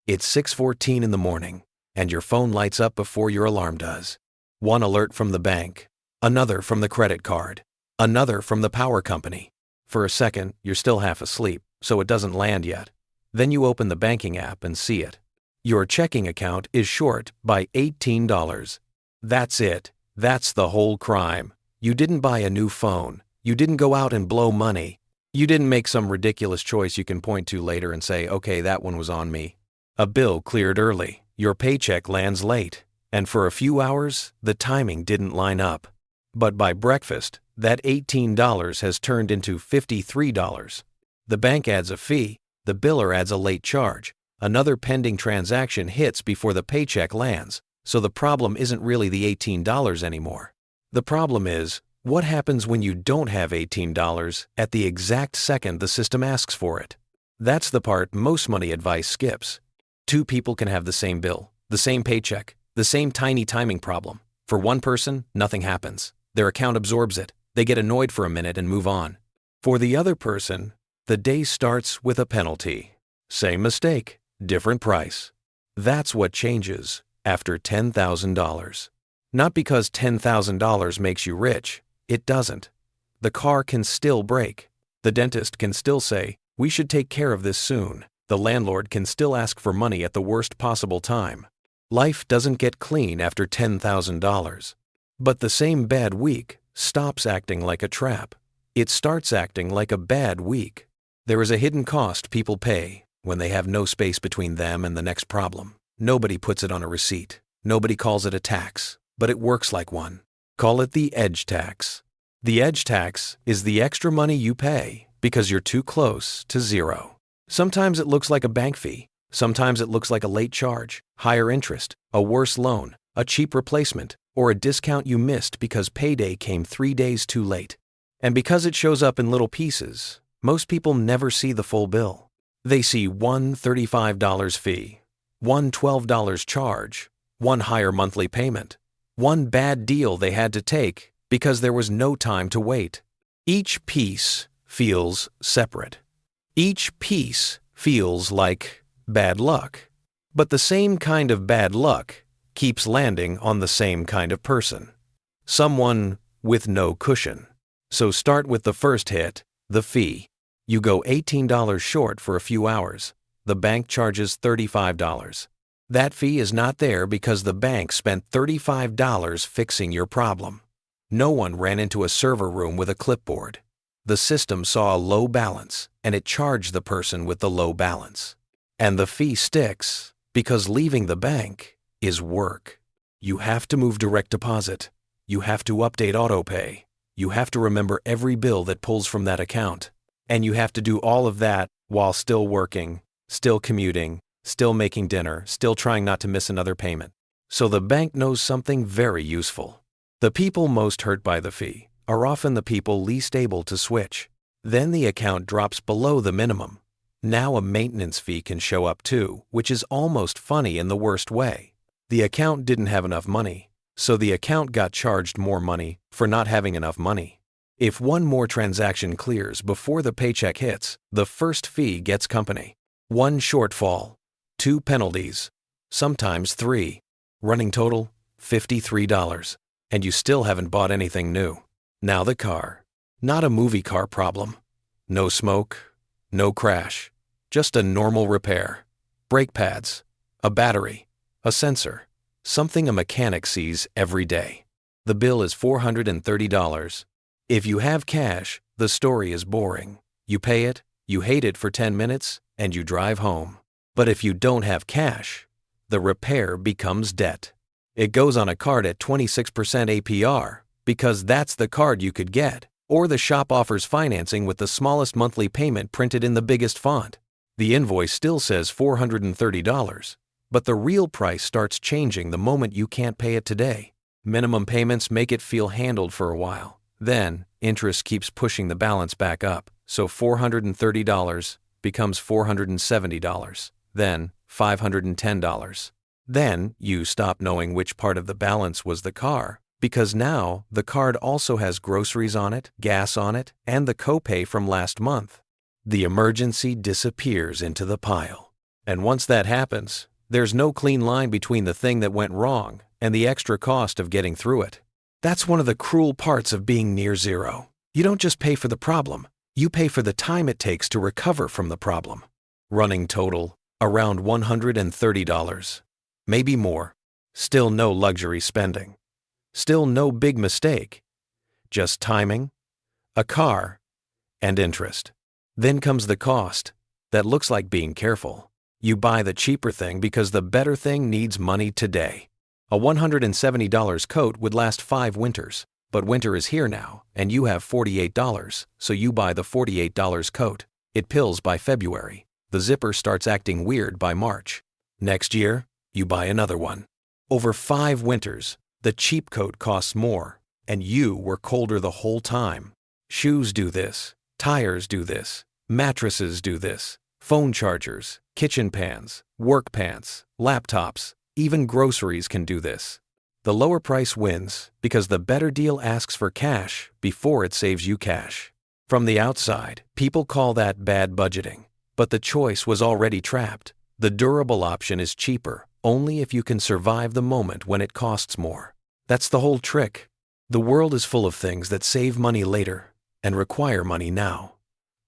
It's 6:14 in the morning, and your phone lights up before your alarm does. One alert from the bank, another from the credit card, another from the power company. For a second, you're still half asleep, so it doesn't land yet. Then you open the banking app and see it. Your checking account is short by $18. That's it. That's the whole crime. You didn't buy a new phone. You didn't go out and blow money. You didn't make some ridiculous choice you can point to later and say, okay, that one was on me. A bill cleared early. Your paycheck lands late. And for a few hours, the timing didn't line up. But by breakfast, that $18 has turned into $53. The bank adds a fee. The biller adds a late charge. Another pending transaction hits before the paycheck lands. So the problem isn't really the $18 anymore. The problem is, what happens when you don't have $18 at the exact second the system asks for it? That's the part most money advice skips. Two people can have the same bill, the same paycheck, the same tiny timing problem. For one person, nothing happens. Their account absorbs it. They get annoyed for a minute and move on. For the other person, the day starts with a penalty. Same mistake, different price. That's what changes after $10,000. Not because $10,000 makes you rich. It doesn't. The car can still break. The dentist can still say, we should take care of this soon. The landlord can still ask for money at the worst possible time. Life doesn't get clean after $10,000. But the same bad week stops acting like a trap. It starts acting like a bad week. There is a hidden cost people pay when they have no space between them and the next problem. Nobody puts it on a receipt. Nobody calls it a tax, but it works like one. Call it the edge tax. The edge tax is the extra money you pay because you're too close to zero. Sometimes it looks like a bank fee. Sometimes it looks like a late charge, higher interest, a worse loan, a cheap replacement, or a discount you missed because payday came 3 days too late. And because it shows up in little pieces, most people never see the full bill. They see one $35 fee, one $12 charge, one higher monthly payment, one bad deal they had to take because there was no time to wait. Each piece feels separate. Each piece feels like bad luck. But the same kind of bad luck keeps landing on the same kind of person. Someone with no cushion. So start with the first hit, the fee. You go $18 short for a few hours. The bank charges $35. That fee is not there because the bank spent $35 fixing your problem. No one ran into a server room with a clipboard. The system saw a low balance, and it charged the person with the low balance. And the fee sticks because leaving the bank is work. You have to move direct deposit. You have to update autopay. You have to remember every bill that pulls from that account. And you have to do all of that while still working, still commuting, still making dinner, still trying not to miss another payment. So the bank knows something very useful. The people most hurt by the fee are often the people least able to switch. Then the account drops below the minimum. Now a maintenance fee can show up too, which is almost funny in the worst way. The account didn't have enough money, so the account got charged more money for not having enough money. If one more transaction clears before the paycheck hits, the first fee gets company. One shortfall, 2 penalties, sometimes 3. Running total, $53. And you still haven't bought anything new. Now the car. Not a movie car problem. No smoke, no crash. Just a normal repair. Brake pads, a battery, a sensor. Something a mechanic sees every day. The bill is $430. If you have cash, the story is boring. You pay it, you hate it for 10 minutes, and you drive home. But if you don't have cash, the repair becomes debt. It goes on a card at 26% APR because that's the card you could get, or the shop offers financing with the smallest monthly payment printed in the biggest font. The invoice still says $430, but the real price starts changing the moment you can't pay it today. Minimum payments make it feel handled for a while. Then, interest keeps pushing the balance back up, so $430 becomes $470, then $510. Then, you stop knowing which part of the balance was the car, because now the card also has groceries on it, gas on it, and the copay from last month. The emergency disappears into the pile. And once that happens, there's no clean line between the thing that went wrong and the extra cost of getting through it. That's one of the cruel parts of being near zero. You don't just pay for the problem, you pay for the time it takes to recover from the problem. Running total, around $130. Maybe more. Still no luxury spending. Still no big mistake. Just timing, a car, and interest. Then comes the cost. That looks like being careful. You buy the cheaper thing because the better thing needs money today. A $170 coat would last 5 winters, but winter is here now, and you have $48, so you buy the $48 coat. It pills by February. The zipper starts acting weird by March. Next year, you buy another one. Over 5 winters, the cheap coat costs more, and you were colder the whole time. Shoes do this, tires do this, mattresses do this, phone chargers, kitchen pans, work pants, laptops, even groceries can do this. The lower price wins because the better deal asks for cash before it saves you cash. From the outside, people call that bad budgeting, but the choice was already trapped. The durable option is cheaper only if you can survive the moment when it costs more. That's the whole trick. The world is full of things that save money later and require money now.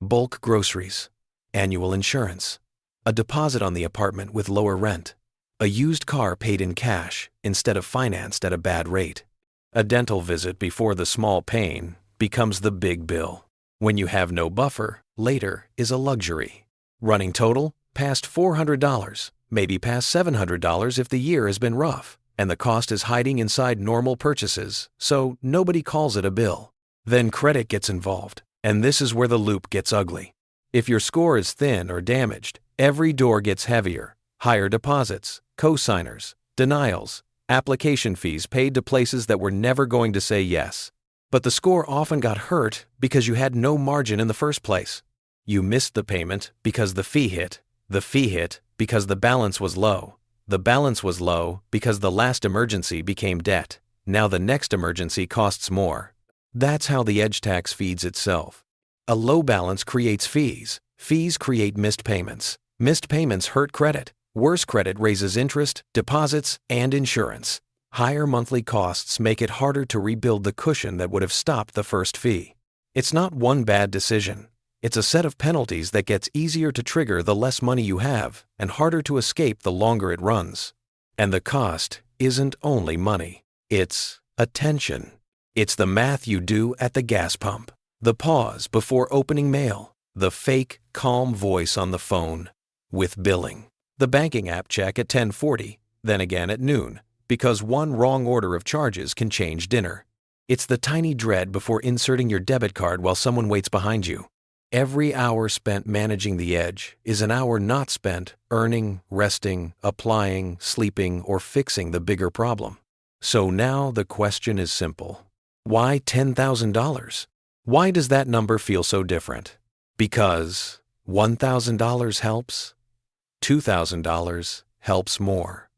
Bulk groceries, annual insurance, a deposit on the apartment with lower rent, a used car paid in cash instead of financed at a bad rate. A dental visit before the small pain becomes the big bill. When you have no buffer, later is a luxury. Running total, past $400, maybe past $700 if the year has been rough, and the cost is hiding inside normal purchases, so nobody calls it a bill. Then credit gets involved, and this is where the loop gets ugly. If your score is thin or damaged, every door gets heavier. Higher deposits, co-signers, denials, application fees paid to places that were never going to say yes. But the score often got hurt because you had no margin in the first place. You missed the payment because the fee hit because the balance was low. The balance was low because the last emergency became debt. Now the next emergency costs more. That's how the edge tax feeds itself. A low balance creates fees. Fees create missed payments. Missed payments hurt credit. Worse credit raises interest, deposits, and insurance. Higher monthly costs make it harder to rebuild the cushion that would have stopped the first fee. It's not one bad decision. It's a set of penalties that gets easier to trigger the less money you have and harder to escape the longer it runs. And the cost isn't only money. It's attention. It's the math you do at the gas pump, the pause before opening mail, the fake, calm voice on the phone. With billing, the banking app check at 10:40, then again at noon, because one wrong order of charges can change dinner. It's the tiny dread before inserting your debit card while someone waits behind you. Every hour spent managing the edge is an hour not spent earning, resting, applying, sleeping, or fixing the bigger problem. So now the question is simple. Why $10,000? Why does that number feel so different? Because $1,000 helps, $2,000 helps more.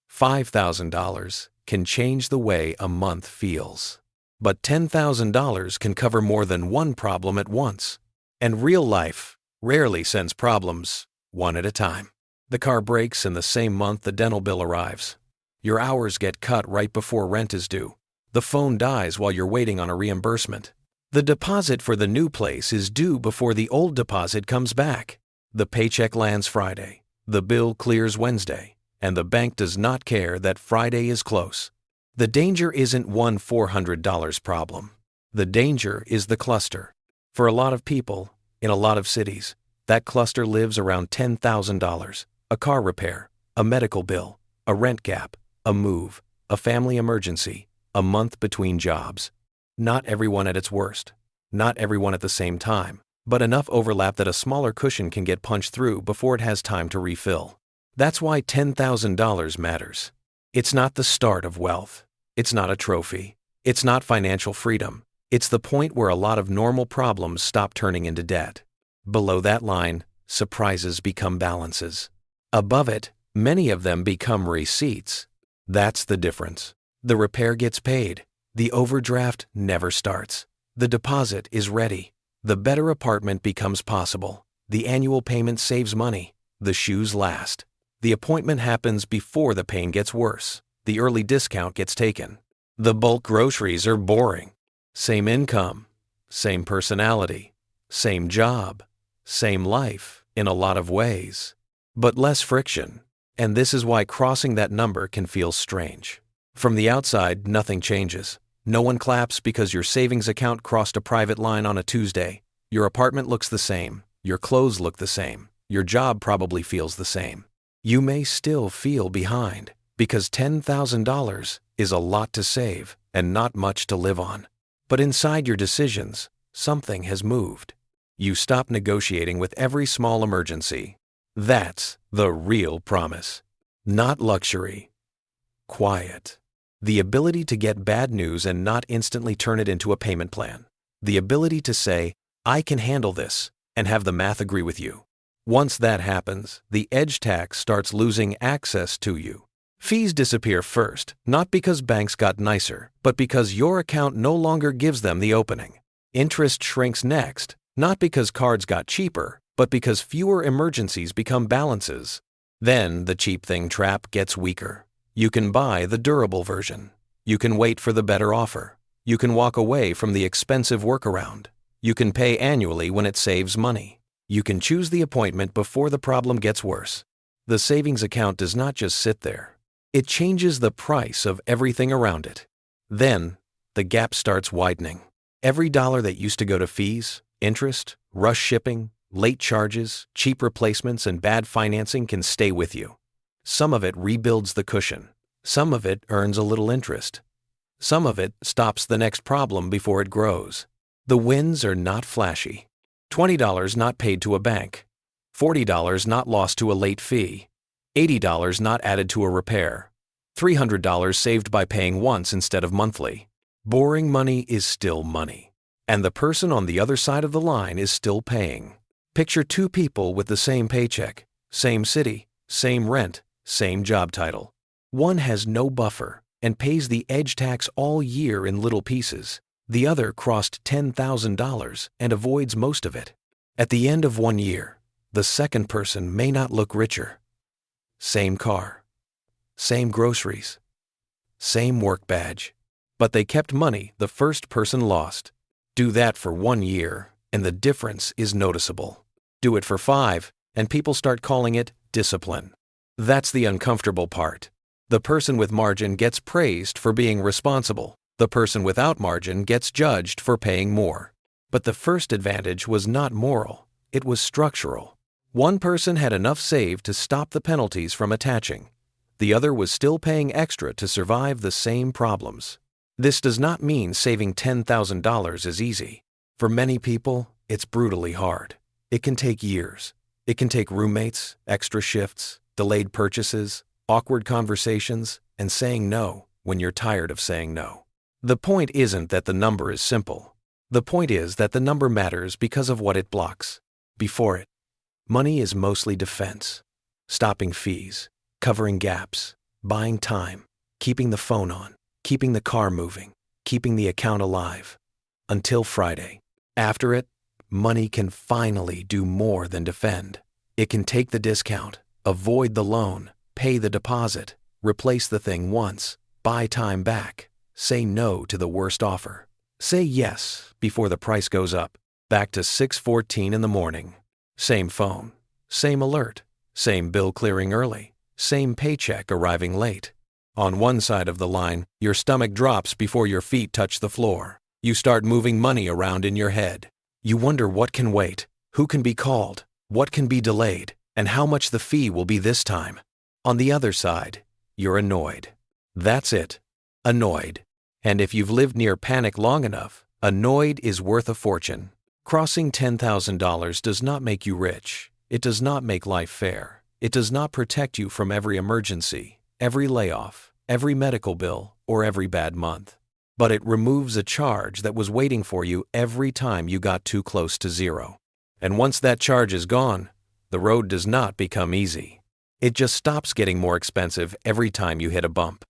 $5,000 can change the way a month feels. But $10,000 can cover more than one problem at once. And real life rarely sends problems one at a time. The car breaks in the same month the dental bill arrives. Your hours get cut right before rent is due. The phone dies while you're waiting on a reimbursement. The deposit for the new place is due before the old deposit comes back. The paycheck lands Friday. The bill clears Wednesday. And the bank does not care that Friday is close. The danger isn't one $400 problem. The danger is the cluster. For a lot of people, in a lot of cities, that cluster lives around $10,000. A car repair, a medical bill, a rent gap, a move, a family emergency, a month between jobs. Not everyone at its worst. Not everyone at the same time, but enough overlap that a smaller cushion can get punched through before it has time to refill. That's why $10,000 matters. It's not the start of wealth. It's not a trophy. It's not financial freedom. It's the point where a lot of normal problems stop turning into debt. Below that line, surprises become balances. Above it, many of them become receipts. That's the difference. The repair gets paid. The overdraft never starts. The deposit is ready. The better apartment becomes possible. The annual payment saves money. The shoes last. The appointment happens before the pain gets worse. The early discount gets taken. The bulk groceries are boring. Same income, same personality, same job, same life in a lot of ways, but less friction. And this is why crossing that number can feel strange. From the outside, nothing changes. No one claps because your savings account crossed a private line on a Tuesday. Your apartment looks the same. Your clothes look the same. Your job probably feels the same. You may still feel behind because $10,000 is a lot to save and not much to live on. But inside your decisions, something has moved. You stop negotiating with every small emergency. That's the real promise. Not luxury. Quiet. The ability to get bad news and not instantly turn it into a payment plan. The ability to say, I can handle this, and have the math agree with you. Once that happens, the edge tax starts losing access to you. Fees disappear first, not because banks got nicer, but because your account no longer gives them the opening. Interest shrinks next, not because cards got cheaper, but because fewer emergencies become balances. Then the cheap thing trap gets weaker. You can buy the durable version. You can wait for the better offer. You can walk away from the expensive workaround. You can pay annually when it saves money. You can choose the appointment before the problem gets worse. The savings account does not just sit there. It changes the price of everything around it. Then, the gap starts widening. Every dollar that used to go to fees, interest, rush shipping, late charges, cheap replacements, and bad financing can stay with you. Some of it rebuilds the cushion. Some of it earns a little interest. Some of it stops the next problem before it grows. The wins are not flashy. $20 not paid to a bank. $40 not lost to a late fee. $80 not added to a repair. $300 saved by paying once instead of monthly. Boring money is still money. And the person on the other side of the line is still paying. Picture two people with the same paycheck, same city, same rent, same job title. One has no buffer and pays the edge tax all year in little pieces. The other crossed $10,000 and avoids most of it. At the end of 1 year, the second person may not look richer. Same car, same groceries, same work badge, but they kept money the first person lost. Do that for 1 year, and the difference is noticeable. Do it for 5, and people start calling it discipline. That's the uncomfortable part. The person with margin gets praised for being responsible. The person without margin gets judged for paying more. But the first advantage was not moral, it was structural. One person had enough saved to stop the penalties from attaching. The other was still paying extra to survive the same problems. This does not mean saving $10,000 is easy. For many people, it's brutally hard. It can take years. It can take roommates, extra shifts, delayed purchases, awkward conversations, and saying no when you're tired of saying no. The point isn't that the number is simple. The point is that the number matters because of what it blocks. Before it, money is mostly defense. Stopping fees, covering gaps, buying time, keeping the phone on, keeping the car moving, keeping the account alive. Until Friday. After it, money can finally do more than defend. It can take the discount, avoid the loan, pay the deposit, replace the thing once, buy time back, say no to the worst offer. Say yes before the price goes up. Back to 6:14 in the morning. Same phone, same alert, same bill clearing early, same paycheck arriving late. On one side of the line, your stomach drops before your feet touch the floor. You start moving money around in your head. You wonder what can wait, who can be called, what can be delayed, and how much the fee will be this time. On the other side, you're annoyed. That's it. Annoyed. And if you've lived near panic long enough, annoyed is worth a fortune. Crossing $10,000 does not make you rich. It does not make life fair. It does not protect you from every emergency, every layoff, every medical bill, or every bad month. But it removes a charge that was waiting for you every time you got too close to zero. And once that charge is gone, the road does not become easy. It just stops getting more expensive every time you hit a bump.